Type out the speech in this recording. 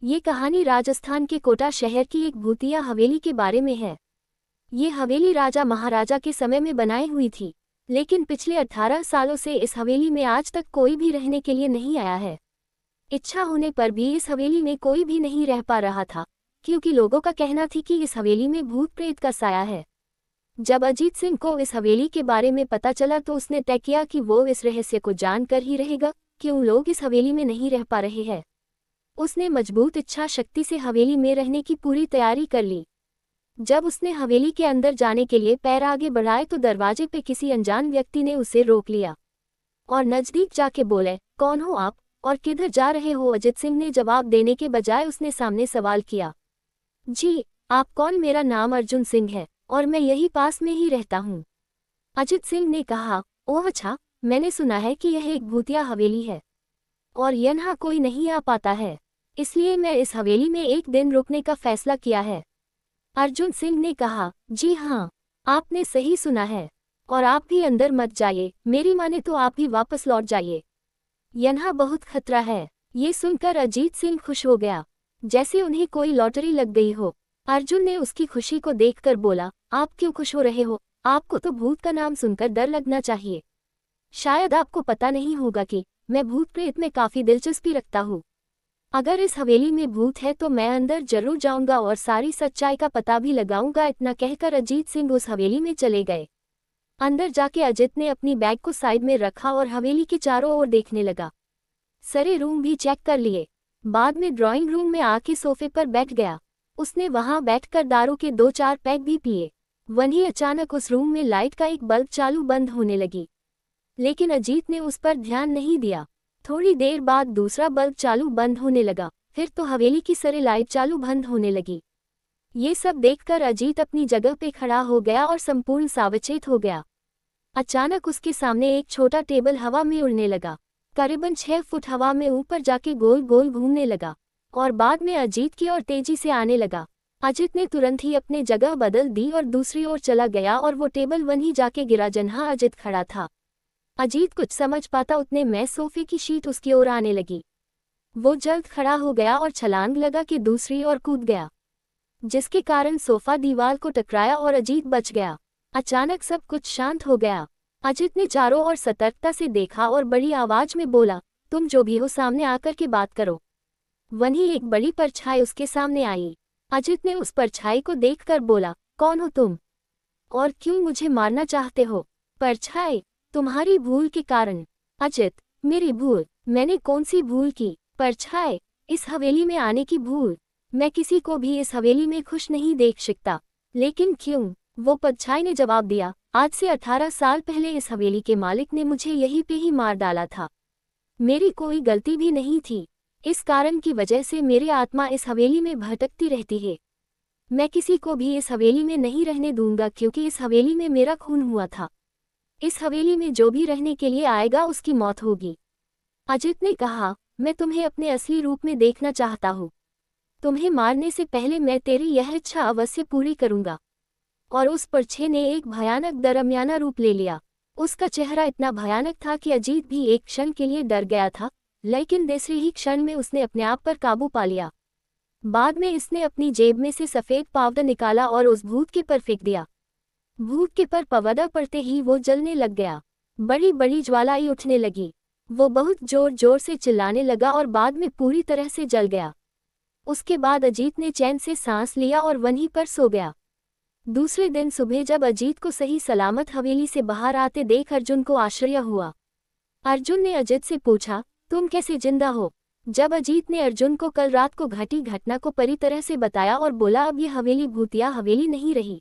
ये कहानी राजस्थान के कोटा शहर की एक भूतिया हवेली के बारे में है। ये हवेली राजा महाराजा के समय में बनाई हुई थी, लेकिन पिछले 18 सालों से इस हवेली में आज तक कोई भी रहने के लिए नहीं आया है। इच्छा होने पर भी इस हवेली में कोई भी नहीं रह पा रहा था, क्योंकि लोगों का कहना थी कि इस हवेली में भूत प्रेत का साया है। जब अजीत सिंह को इस हवेली के बारे में पता चला तो उसने तय किया कि वो इस रहस्य को जानकर ही रहेगा, क्यों लोग इस हवेली में नहीं रह पा रहे हैं। उसने मजबूत इच्छा शक्ति से हवेली में रहने की पूरी तैयारी कर ली। जब उसने हवेली के अंदर जाने के लिए पैर आगे बढ़ाए तो दरवाजे पे किसी अनजान व्यक्ति ने उसे रोक लिया और नजदीक जाके बोले, कौन हो आप और किधर जा रहे हो? अजित सिंह ने जवाब देने के बजाय उसने सामने सवाल किया, जी आप कौन? मेरा नाम अर्जुन सिंह है और मैं यही पास में ही रहता हूँ। अजित सिंह ने कहा, ओह अच्छा, मैंने सुना है कि यह एक भूतिया हवेली है और यहाँ कोई नहीं आ पाता है, इसलिए मैं इस हवेली में एक दिन रुकने का फैसला किया है। अर्जुन सिंह ने कहा, जी हाँ, आपने सही सुना है और आप भी अंदर मत जाइए, मेरी माने तो आप भी वापस लौट जाइए, यहाँ बहुत खतरा है। ये सुनकर अजीत सिंह खुश हो गया, जैसे उन्हें कोई लॉटरी लग गई हो। अर्जुन ने उसकी खुशी को देखकर बोला, आप क्यों खुश हो रहे हो? आपको तो भूत का नाम सुनकर डर लगना चाहिए। शायद आपको पता नहीं होगा कि मैं भूत प्रेत में काफी दिलचस्पी रखता हूँ। अगर इस हवेली में भूत है तो मैं अंदर जरूर जाऊंगा और सारी सच्चाई का पता भी लगाऊंगा। इतना कहकर अजीत सिंह उस हवेली में चले गए। अंदर जाके अजित ने अपनी बैग को साइड में रखा और हवेली के चारों ओर देखने लगा। सारे रूम भी चेक कर लिए। बाद में ड्राइंग रूम में आके सोफे पर बैठ गया। उसने वहां बैठकर दारू के 2-4 पैक भी पिए। वहीं अचानक उस रूम में लाइट का एक बल्ब चालू बंद होने लगी, लेकिन अजीत ने उस पर ध्यान नहीं दिया। थोड़ी देर बाद दूसरा बल्ब चालू बंद होने लगा, फिर तो हवेली की सारी लाइट चालू बंद होने लगी। ये सब देखकर अजीत अपनी जगह पे खड़ा हो गया और संपूर्ण सावचेत हो गया। अचानक उसके सामने एक छोटा टेबल हवा में उड़ने लगा, करीबन 6 फुट हवा में ऊपर जाके गोल गोल घूमने लगा और बाद में अजीत की ओर तेजी से आने लगा। अजीत ने तुरंत ही अपनी जगह बदल दी और दूसरी ओर चला गया और वो टेबल वहीं जाके गिरा जहाँ अजीत खड़ा था। अजीत कुछ समझ पाता उतने में सोफे की शीट उसकी ओर आने लगी। वो जल्द खड़ा हो गया और छलांग लगा के दूसरी ओर कूद गया, जिसके कारण सोफा दीवार को टकराया और अजीत बच गया। अचानक सब कुछ शांत हो गया। अजीत ने चारों ओर सतर्कता से देखा और बड़ी आवाज में बोला, तुम जो भी हो सामने आकर के बात करो। वहीं एक बड़ी परछाई उसके सामने आई। अजीत ने उस परछाई को देखकर बोला, कौन हो तुम और क्यों मुझे मारना चाहते हो? परछाई, तुम्हारी भूल के कारण। अजित, मेरी भूल? मैंने कौन सी भूल की? परछाई, इस हवेली में आने की भूल। मैं किसी को भी इस हवेली में खुश नहीं देख सकता। लेकिन क्यों? वो परछाई ने जवाब दिया, आज से 18 साल पहले इस हवेली के मालिक ने मुझे यहीं पे ही मार डाला था। मेरी कोई गलती भी नहीं थी। इस कारण की वजह से मेरी आत्मा इस हवेली में भटकती रहती है। मैं किसी को भी इस हवेली में नहीं रहने दूंगा, क्योंकि इस हवेली में मेरा खून हुआ था। इस हवेली में जो भी रहने के लिए आएगा उसकी मौत होगी। अजित ने कहा, मैं तुम्हें अपने असली रूप में देखना चाहता हूँ। तुम्हें मारने से पहले मैं तेरी यह इच्छा अवश्य पूरी करूंगा। और उस परछाई ने एक भयानक दरमियाना रूप ले लिया। उसका चेहरा इतना भयानक था कि अजीत भी एक क्षण के लिए डर गया था, लेकिन दूसरे ही क्षण में उसने अपने आप पर काबू पा लिया। बाद में इसने अपनी जेब में से सफेद पाउडर निकाला और उस भूत के पर फेंक दिया। भूत के पर पवदा पड़ते ही वो जलने लग गया। बड़ी बड़ी ज्वालाएं उठने लगी। वो बहुत जोर जोर से चिल्लाने लगा और बाद में पूरी तरह से जल गया। उसके बाद अजीत ने चैन से सांस लिया और वहीं पर सो गया। दूसरे दिन सुबह जब अजीत को सही सलामत हवेली से बाहर आते देख अर्जुन को आश्चर्य हुआ। अर्जुन ने अजीत से पूछा, तुम कैसे जिंदा हो? जब अजीत ने अर्जुन को कल रात को घटी घटना को पूरी तरह से बताया और बोला, अब ये हवेली भूतिया हवेली नहीं रही।